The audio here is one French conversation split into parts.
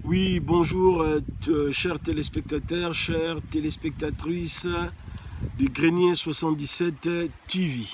Oui, bonjour, chers téléspectateurs, chères téléspectatrices de Grenier 77 TV.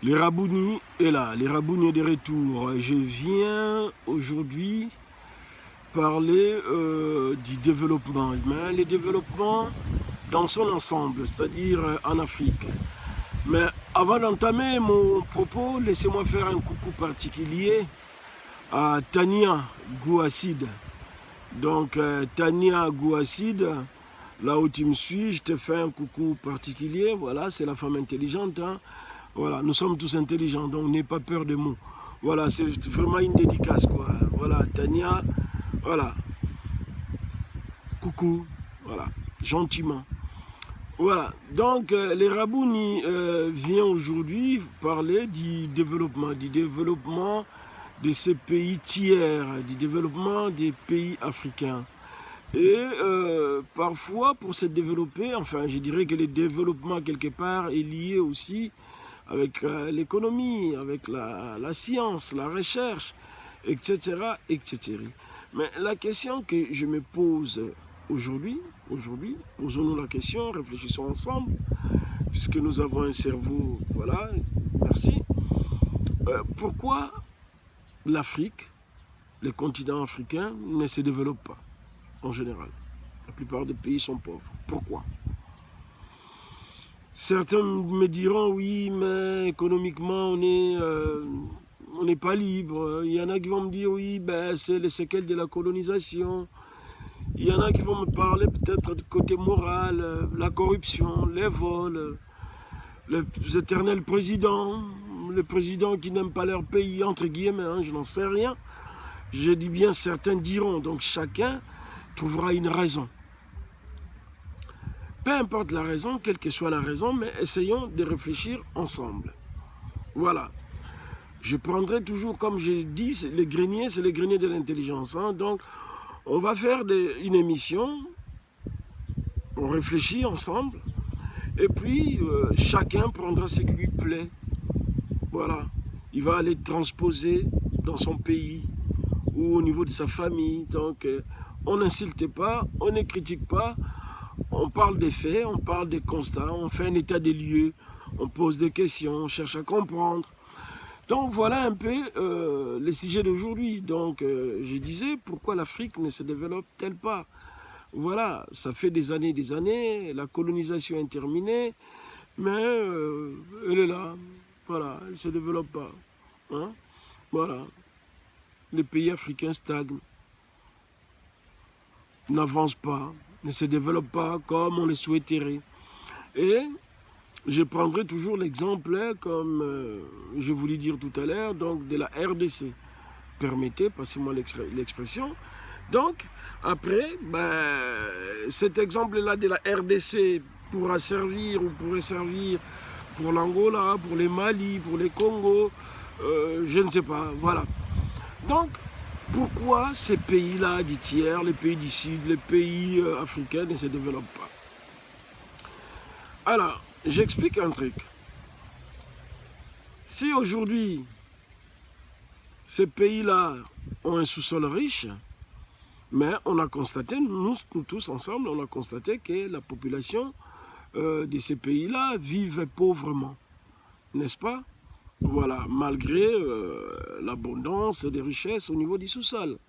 Les Rabouni est là, les Rabouni est de retour. Je viens aujourd'hui parler du développement, mais le développement dans son ensemble, c'est-à-dire en Afrique. Mais avant d'entamer mon propos, laissez-moi faire un coucou particulier à Tania Gouassid. Donc, Tania Gouassid, là où tu me suis, je te fais un coucou particulier. Voilà, c'est la femme intelligente. Hein. Voilà, nous sommes tous intelligents, donc n'aie pas peur de mots. Voilà, c'est vraiment une dédicace, quoi. Voilà, Tania, voilà. Coucou, voilà, gentiment. Voilà, donc les Rabouni vient aujourd'hui parler du développement de ces pays tiers, du développement des pays africains. Et parfois, pour se développer, enfin, je dirais que le développement, quelque part, est lié aussi avec l'économie, avec la science, la recherche, etc., etc. Mais la question que je me pose aujourd'hui, posons-nous la question, réfléchissons ensemble, puisque nous avons un cerveau, voilà, merci. Pourquoi l'Afrique, le continent africain, ne se développe pas en général? La plupart des pays sont pauvres. Pourquoi? Certains me diront oui, mais économiquement on n'est pas libre. Il y en a qui vont me dire oui, ben, c'est les séquelles de la colonisation. Il y en a qui vont me parler peut-être du côté moral, la corruption, les vols, les éternels présidents, les présidents qui n'aiment pas leur pays, entre guillemets, hein, je n'en sais rien. Je dis bien certains diront, donc chacun trouvera une raison. Peu importe la raison, quelle que soit la raison, mais essayons de réfléchir ensemble. Voilà. Je prendrai toujours, comme je dis, le grenier, c'est le grenier de l'intelligence. Hein. Donc, on va faire une émission, on réfléchit ensemble, et puis chacun prendra ce qui lui plaît. Voilà. Il va aller transposer dans son pays ou au niveau de sa famille. Donc, on n'insulte pas, on ne critique pas. On parle des faits, on parle des constats, on fait un état des lieux, on pose des questions, on cherche à comprendre. Donc voilà un peu les sujets d'aujourd'hui. Donc je disais, pourquoi l'Afrique ne se développe-t-elle pas? Voilà, ça fait des années, la colonisation est terminée, mais elle est là. Voilà, elle ne se développe pas. Hein? Voilà, les pays africains stagnent, n'avancent pas, ne se développent pas comme on le souhaiterait. Et je prendrai toujours l'exemple, comme je voulais dire tout à l'heure, donc de la RDC. Permettez, passez-moi l'expression. Donc, après, ben, cet exemple-là de la RDC pourra servir ou pourrait servir pour l'Angola, pour les Mali, pour les Congo, je ne sais pas, voilà. Donc, pourquoi ces pays-là du tiers, les pays du Sud, les pays africains ne se développent pas? Alors, j'explique un truc. Si aujourd'hui, ces pays-là ont un sous-sol riche, mais on a constaté, nous tous ensemble, on a constaté que la population de ces pays-là vivent pauvrement, n'est-ce pas? Voilà, malgré l'abondance des richesses au niveau du sous-sol.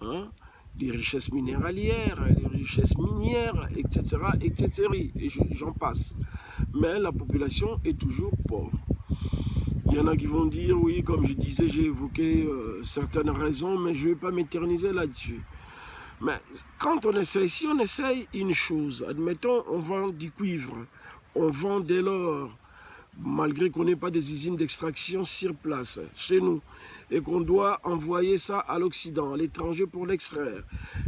Hein? Des richesses minéralières, des richesses minières, etc., etc. Et j'en passe. Mais la population est toujours pauvre. Il y en a qui vont dire, oui, comme je disais, j'ai évoqué certaines raisons, mais je ne vais pas m'éterniser là-dessus. Mais quand on essaye, si on essaye une chose, admettons, on vend du cuivre, on vend de l'or, malgré qu'on n'ait pas des usines d'extraction sur place, chez nous, et qu'on doit envoyer ça à l'Occident, à l'étranger pour l'extraire.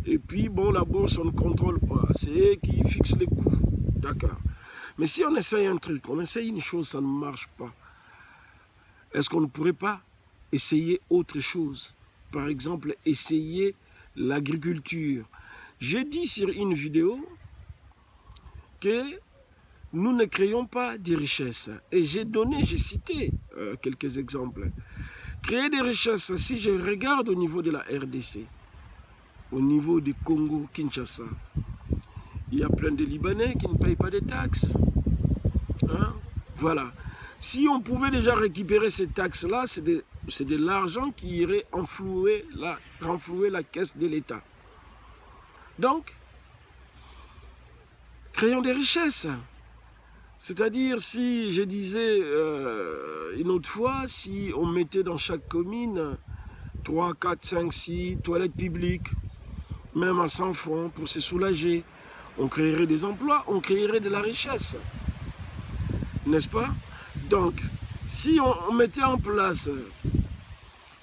Et puis, bon, la bourse, on ne contrôle pas, c'est eux qui fixent les coûts, d'accord. Mais si on essaye un truc, on essaye une chose, ça ne marche pas. Est-ce qu'on ne pourrait pas essayer autre chose? Par exemple, essayer l'agriculture. J'ai dit sur une vidéo que nous ne créons pas de richesses. Et j'ai cité quelques exemples. Créer des richesses, si je regarde au niveau de la RDC, au niveau du Congo, Kinshasa, il y a plein de Libanais qui ne payent pas de taxes. Hein? Voilà. Si on pouvait déjà récupérer ces taxes-là, c'est de l'argent qui irait renflouer la caisse de l'État. Donc, créons des richesses. C'est-à-dire, si je disais une autre fois, si on mettait dans chaque commune 3, 4, 5, 6 toilettes publiques, même à 100 francs pour se soulager, on créerait des emplois, on créerait de la richesse. N'est-ce pas? Donc, si on mettait en place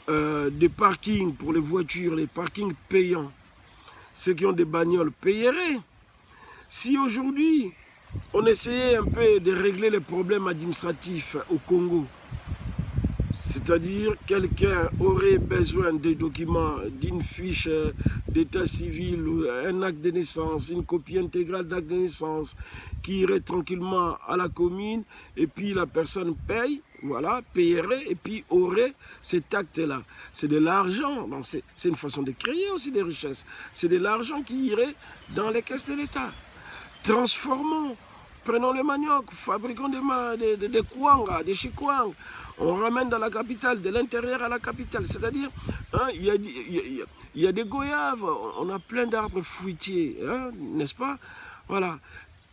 des parkings pour les voitures, les parkings payants, ceux qui ont des bagnoles paieraient. Si aujourd'hui, on essayait un peu de régler les problèmes administratifs au Congo, c'est-à-dire quelqu'un aurait besoin des documents, d'une fiche d'état civil, un acte de naissance, une copie intégrale d'acte de naissance, qui irait tranquillement à la commune, et puis la personne paye, voilà, payerait, et puis aurait cet acte-là. C'est de l'argent, c'est une façon de créer aussi des richesses. C'est de l'argent qui irait dans les caisses de l'État. Transformons, prenons le manioc, fabriquons des kouanga, des chikwang, on ramène dans la capitale, de l'intérieur à la capitale. C'est-à-dire, hein, il y a des goyaves, on a plein d'arbres fruitiers, hein, n'est-ce pas? Voilà.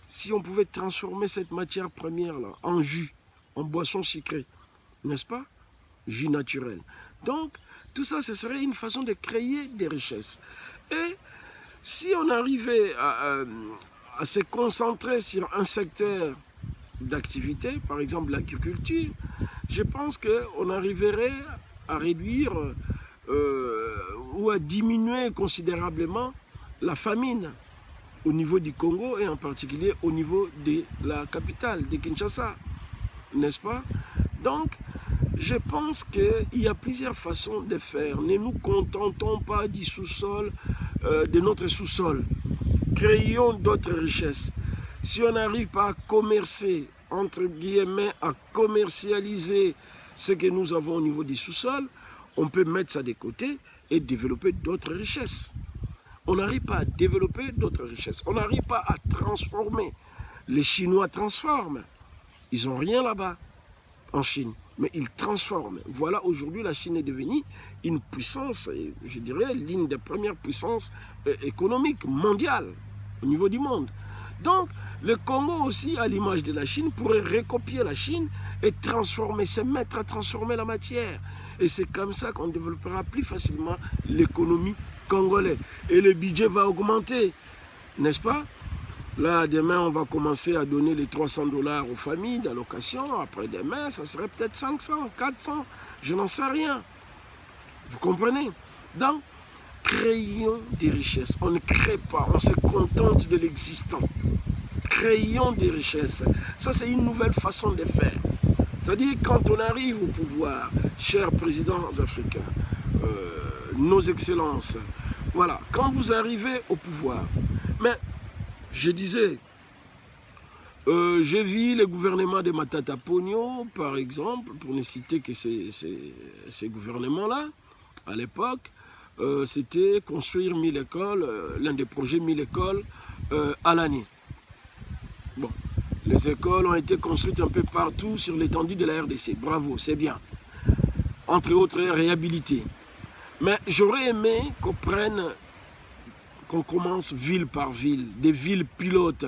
Si on pouvait transformer cette matière première-là en jus, en boisson sucrée, n'est-ce pas? Jus naturel. Donc, tout ça, ce serait une façon de créer des richesses. Et si on arrivait à se concentrer sur un secteur d'activité, par exemple l'agriculture, je pense qu'on arriverait à réduire ou à diminuer considérablement la famine au niveau du Congo et en particulier au niveau de la capitale, de Kinshasa, n'est-ce pas? Donc, je pense qu'il y a plusieurs façons de faire. Ne nous contentons pas du sous-sol, de notre sous-sol. Créons d'autres richesses. Si on n'arrive pas à commercer, entre guillemets, à commercialiser ce que nous avons au niveau du sous-sol, on peut mettre ça de côté et développer d'autres richesses. On n'arrive pas à développer d'autres richesses. On n'arrive pas à transformer. Les Chinois transforment. Ils n'ont rien là-bas, en Chine. Mais ils transforment. Voilà, aujourd'hui, la Chine est devenue une puissance, je dirais, l'une des premières puissances économiques mondiales, au niveau du monde. Donc, le Congo aussi, à l'image de la Chine, pourrait recopier la Chine et transformer, se mettre à transformer la matière. Et c'est comme ça qu'on développera plus facilement l'économie congolaise. Et le budget va augmenter, n'est-ce pas? Là, demain, on va commencer à donner les 300 $ aux familles d'allocation. Après demain, ça serait peut-être 500, 400, je n'en sais rien. Vous comprenez? Donc, créons des richesses. On ne crée pas, on se contente de l'existant. Créons des richesses. Ça, c'est une nouvelle façon de faire. C'est-à-dire, quand on arrive au pouvoir, chers présidents africains, nos excellences, voilà, quand vous arrivez au pouvoir, mais je disais, j'ai vu le gouvernement de Matata Ponyo, par exemple, pour ne citer que ces gouvernements-là, à l'époque, c'était construire 1000 écoles, l'un des projets 1000 écoles à l'année. Bon, les écoles ont été construites un peu partout sur l'étendue de la RDC. Bravo, c'est bien. Entre autres, réhabilitées. Mais j'aurais aimé qu'on commence ville par ville, des villes pilotes,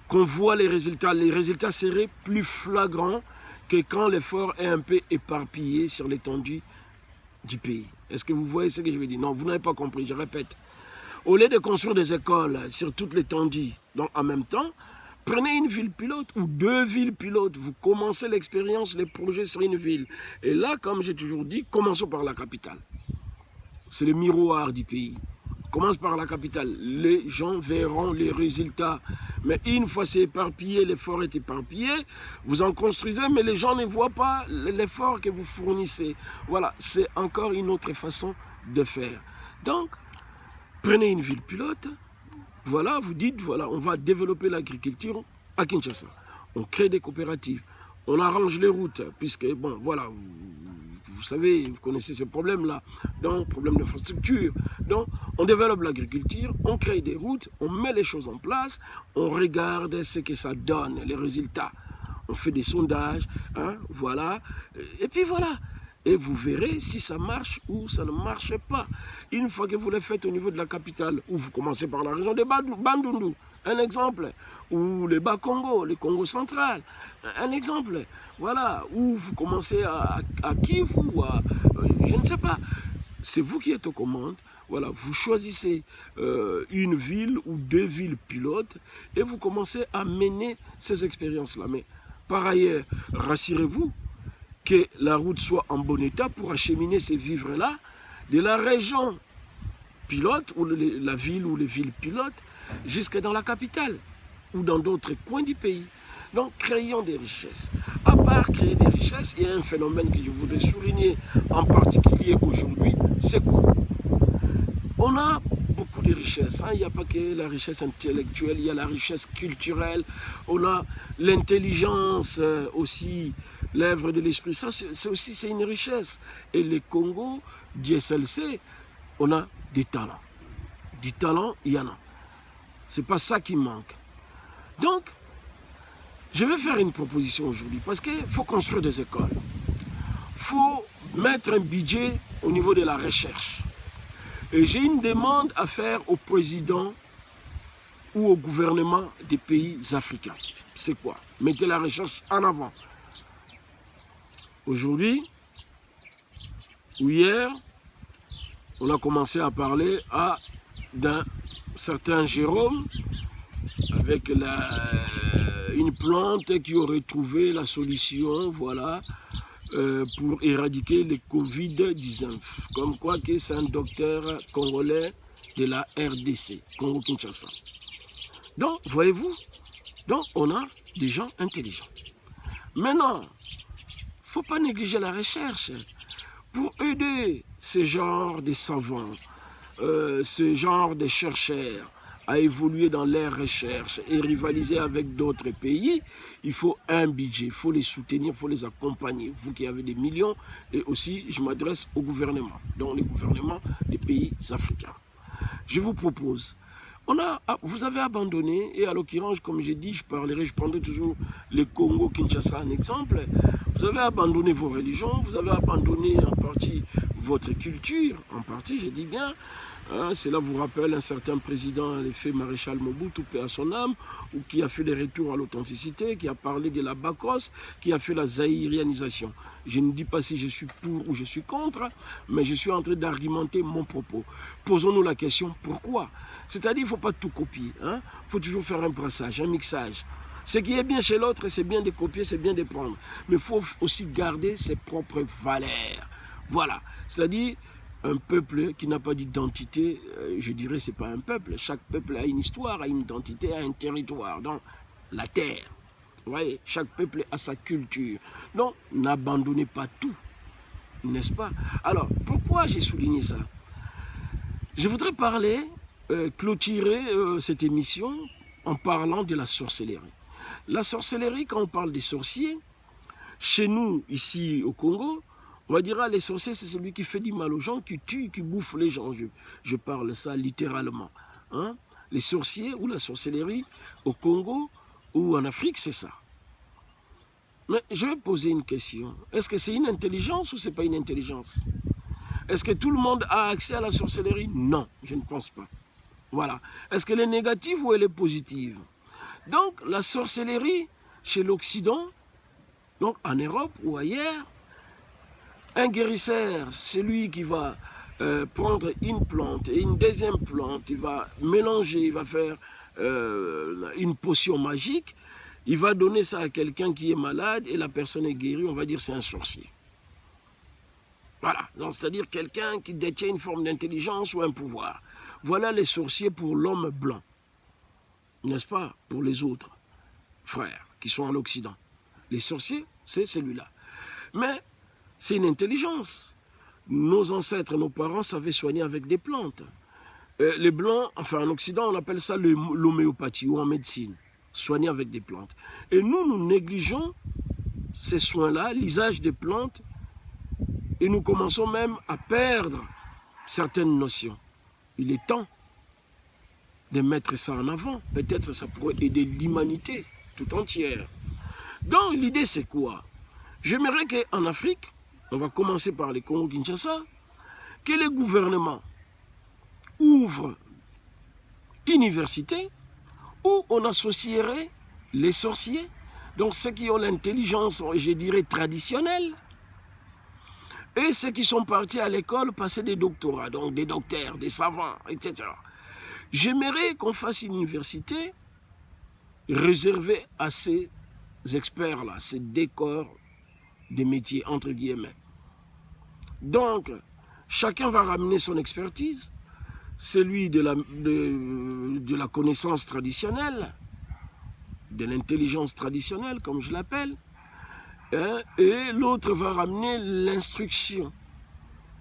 qu'on voit les résultats. Les résultats seraient plus flagrants que quand l'effort est un peu éparpillé sur l'étendue du pays. Est-ce que vous voyez ce que je veux dire? Non, vous n'avez pas compris, je répète. Au lieu de construire des écoles sur toute l'étendue, donc en même temps, prenez une ville pilote ou 2 villes pilotes. Vous commencez l'expérience, les projets sur une ville. Et là, comme j'ai toujours dit, commençons par la capitale. C'est le miroir du pays. Commence par la capitale. Les gens verront les résultats. Mais une fois c'est éparpillé, l'effort est éparpillé, vous en construisez, mais les gens ne voient pas l'effort que vous fournissez. Voilà, c'est encore une autre façon de faire. Donc, prenez une ville pilote. Voilà, vous dites, voilà, on va développer l'agriculture à Kinshasa. On crée des coopératives. On arrange les routes, puisque, bon, voilà, vous savez, vous connaissez ces problèmes-là. Donc, problème d'infrastructure. Donc, on développe l'agriculture, on crée des routes, on met les choses en place, on regarde ce que ça donne, les résultats. On fait des sondages, hein, voilà. Et puis voilà. Et vous verrez si ça marche ou ça ne marche pas. Une fois que vous le faites au niveau de la capitale, ou vous commencez par la région de Bandundu, un exemple, ou les Bas-Congo, les Congo central, un exemple, voilà, ou vous commencez à Kivu, ou à, je ne sais pas, c'est vous qui êtes aux commandes, voilà, vous choisissez une ville ou 2 villes pilotes et vous commencez à mener ces expériences-là. Mais par ailleurs, rassurez-vous, que la route soit en bon état pour acheminer ces vivres-là de la région pilote, ou la ville ou les villes pilotes, jusque dans la capitale ou dans d'autres coins du pays. Donc, créons des richesses. À part créer des richesses, il y a un phénomène que je voudrais souligner en particulier aujourd'hui, c'est quoi? On a beaucoup de richesses. Hein. Il n'y a pas que la richesse intellectuelle, il y a la richesse culturelle, on a l'intelligence aussi, l'œuvre de l'esprit. Ça, c'est une richesse. Et les Congo, DSLC, on a des talents. Du talent, il y en a. Ce n'est pas ça qui manque. Donc, je vais faire une proposition aujourd'hui parce qu'il faut construire des écoles. Il faut mettre un budget au niveau de la recherche. Et j'ai une demande à faire au président ou au gouvernement des pays africains. C'est quoi? Mettez la recherche en avant. Aujourd'hui, ou hier, on a commencé à parler d'un certain Jérôme avec une plante qui aurait trouvé la solution, voilà, pour éradiquer le Covid-19. Comme quoi que c'est un docteur congolais de la RDC, Congo-Kinshasa. Donc, voyez-vous, donc on a des gens intelligents. Maintenant, il ne faut pas négliger la recherche pour aider ce genre de savants, ce genre de chercheurs à évoluer dans leurs recherches et rivaliser avec d'autres pays. Il faut un budget, il faut les soutenir, il faut les accompagner. Vous qui avez des millions, et aussi je m'adresse au gouvernement, donc les gouvernements des pays africains. Je vous propose, vous avez abandonné, et à l'occurrence, comme j'ai dit, je prendrai toujours le Congo-Kinshasa en exemple. Vous avez abandonné vos religions, vous avez abandonné en partie votre culture, en partie, je dis bien. Hein, cela vous rappelle un certain président, l'effet maréchal Mobutu, paix à son âme, ou qui a fait des retours à l'authenticité, qui a parlé de la Bakos, qui a fait la zaïrianisation. Je ne dis pas si je suis pour ou je suis contre, mais je suis en train d'argumenter mon propos. Posons-nous la question, pourquoi? C'est-à-dire, il ne faut pas tout copier. Il faut toujours faire un brassage, un mixage. Ce qui est bien chez l'autre, c'est bien de copier, c'est bien de prendre. Mais il faut aussi garder ses propres valeurs. Voilà. C'est-à-dire, un peuple qui n'a pas d'identité, je dirais, ce n'est pas un peuple. Chaque peuple a une histoire, a une identité, a un territoire. Donc, la terre. Vous voyez, chaque peuple a sa culture. Donc, n'abandonnez pas tout. N'est-ce pas? Alors, pourquoi j'ai souligné ça? Je voudrais clôturer cette émission en parlant de la sorcellerie. La sorcellerie, quand on parle des sorciers, chez nous, ici au Congo, on va dire, les sorciers, c'est celui qui fait du mal aux gens, qui tue, qui bouffe les gens. Je parle ça littéralement. Hein? Les sorciers ou la sorcellerie au Congo ou en Afrique, c'est ça. Mais je vais poser une question. Est-ce que c'est une intelligence ou c'est pas une intelligence? Est-ce que tout le monde a accès à la sorcellerie? Non, je ne pense pas. Voilà. Est-ce qu'elle est négative ou elle est positive? Donc, la sorcellerie, chez l'Occident, donc en Europe ou ailleurs, un guérisseur, c'est lui qui va prendre une plante et une deuxième plante, il va mélanger, il va faire une potion magique, il va donner ça à quelqu'un qui est malade et la personne est guérie, on va dire c'est un sorcier. Voilà, c'est-à-dire quelqu'un qui détient une forme d'intelligence ou un pouvoir. Voilà les sorciers pour l'homme blanc, n'est-ce pas, pour les autres frères qui sont à l'Occident. Les sorciers, c'est celui-là. Mais c'est une intelligence. Nos ancêtres, nos parents savaient soigner avec des plantes. Les Blancs, enfin en Occident, on appelle ça l'homéopathie ou en médecine, soigner avec des plantes. Et nous négligeons ces soins-là, l'usage des plantes Et nous commençons même à perdre certaines notions. Il est temps de mettre ça en avant. Peut-être ça pourrait aider l'humanité tout entière. Donc l'idée c'est quoi? J'aimerais qu'en Afrique, on va commencer par les Congo-Kinshasa, que les gouvernements ouvrent une université où on associerait les sorciers, donc ceux qui ont l'intelligence, je dirais, traditionnelle, et ceux qui sont partis à l'école passer des doctorats, donc des docteurs, des savants, etc. J'aimerais qu'on fasse une université réservée à ces experts-là, ces décors des métiers, entre guillemets. Donc, chacun va ramener son expertise, celui de la connaissance traditionnelle, de l'intelligence traditionnelle, comme je l'appelle, hein, et l'autre va ramener l'instruction.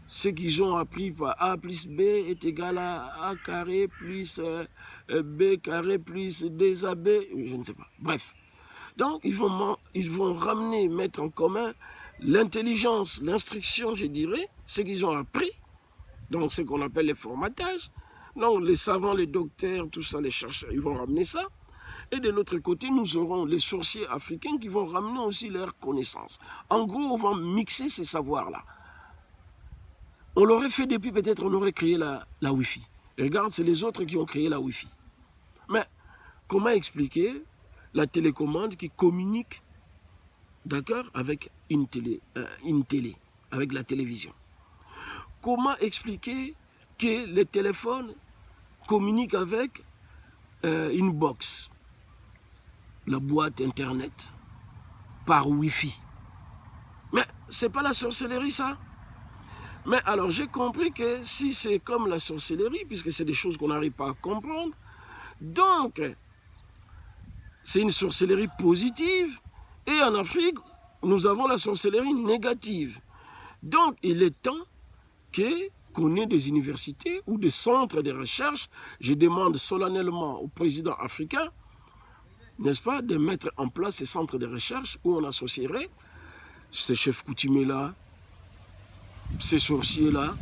Ce qu'ils ont appris par A plus B est égal à A carré plus B carré plus 2AB, je ne sais pas. Bref. Donc, ils vont ramener, mettre en commun l'intelligence, l'instruction, je dirais, ce qu'ils ont appris, donc ce qu'on appelle les formatages. Donc, les savants, les docteurs, tout ça, les chercheurs, ils vont ramener ça. Et de l'autre côté, nous aurons les sorciers africains qui vont ramener aussi leurs connaissances. En gros, on va mixer ces savoirs-là. On l'aurait fait depuis, peut-être on aurait créé la Wi-Fi. Et regarde, c'est les autres qui ont créé la Wi-Fi. Mais comment expliquer la télécommande qui communique, d'accord, avec une télé, avec la télévision? Comment expliquer que les téléphones communiquent avec une box, la boîte Internet, par Wi-Fi? Mais c'est pas la sorcellerie, ça? Mais alors, j'ai compris que si c'est comme la sorcellerie, puisque c'est des choses qu'on n'arrive pas à comprendre, donc, c'est une sorcellerie positive. Et en Afrique, nous avons la sorcellerie négative. Donc, il est temps qu'on ait des universités ou des centres de recherche. Je demande solennellement au président africain, n'est-ce pas, de mettre en place ces centres de recherche où on associerait ces chefs coutumiers-là, ces sorciers-là,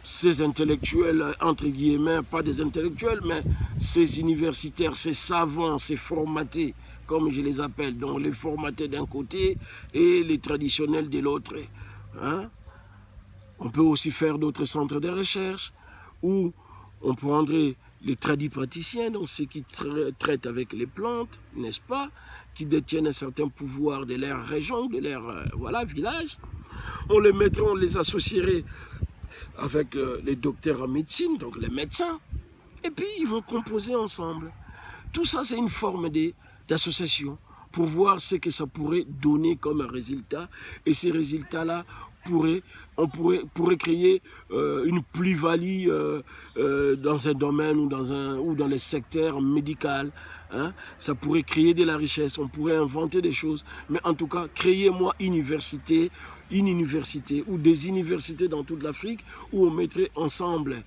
ces intellectuels, entre guillemets, pas des intellectuels, mais ces universitaires, ces savants, ces formatés, comme je les appelle, donc les formatés d'un côté et les traditionnels de l'autre. Hein? On peut aussi faire d'autres centres de recherche où on prendrait les tradipraticiens, donc ceux qui traitent avec les plantes, n'est-ce pas, qui détiennent un certain pouvoir de leur région, de leur village. On les mettrait, on les associerait avec les docteurs en médecine, donc les médecins, et puis ils vont composer ensemble. Tout ça, c'est une forme d'association pour voir ce que ça pourrait donner comme résultat, et ces résultats-là on pourrait créer une plus-value dans un domaine ou dans les secteurs médicaux. Hein? Ça pourrait créer de la richesse, on pourrait inventer des choses, mais en tout cas, créez-moi une université ou des universités dans toute l'Afrique où on mettrait ensemble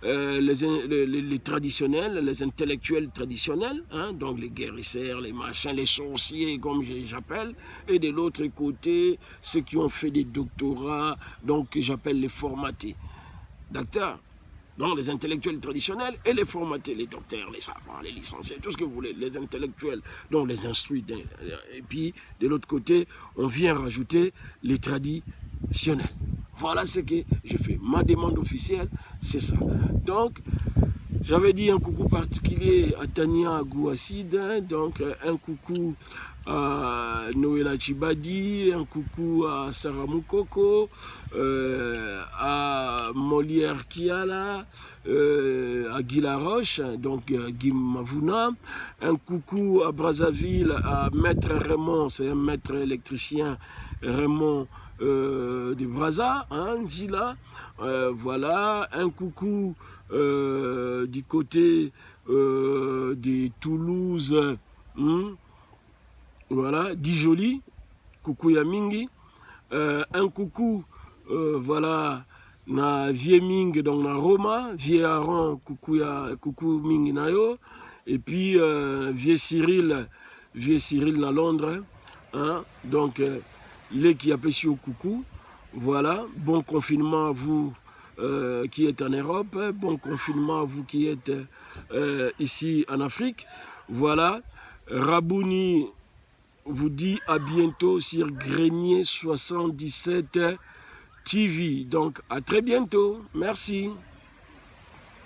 les traditionnels, les intellectuels traditionnels, hein, donc les guérisseurs, les machins, les sorciers comme j'appelle, et de l'autre côté, ceux qui ont fait des doctorats, donc que j'appelle les formatés. Docteurs, donc les intellectuels traditionnels et les formatés, les docteurs, les savants, les licenciés, tout ce que vous voulez, les intellectuels, donc les instruits. Et puis, de l'autre côté, on vient rajouter les traditionnels. Voilà ce que je fais. Ma demande officielle, c'est ça. Donc, j'avais dit un coucou particulier à Tania Gouassid, donc un coucou à Noëlla Chibadi, un coucou à Sarah Moukoko, à Molière Kiala, à Guy Laroche, donc Guy Mavouna, un coucou à Brazzaville, à Maître Raymond, c'est un maître électricien, Raymond de Brazza, hein, Zila, voilà, un coucou du côté de Toulouse, voilà, Dijoli, coucou Yamingi, un coucou, voilà, na Vie Ming, donc na Roma, Vie Aaron, coucou Ming Nayo, et puis Vie Cyril na Londres, hein, donc les qui appellent au coucou. Voilà, bon confinement à vous qui êtes en Europe, bon confinement à vous qui êtes ici en Afrique. Voilà, Rabouni vous dit à bientôt sur Grenier 77 TV. Donc à très bientôt, merci.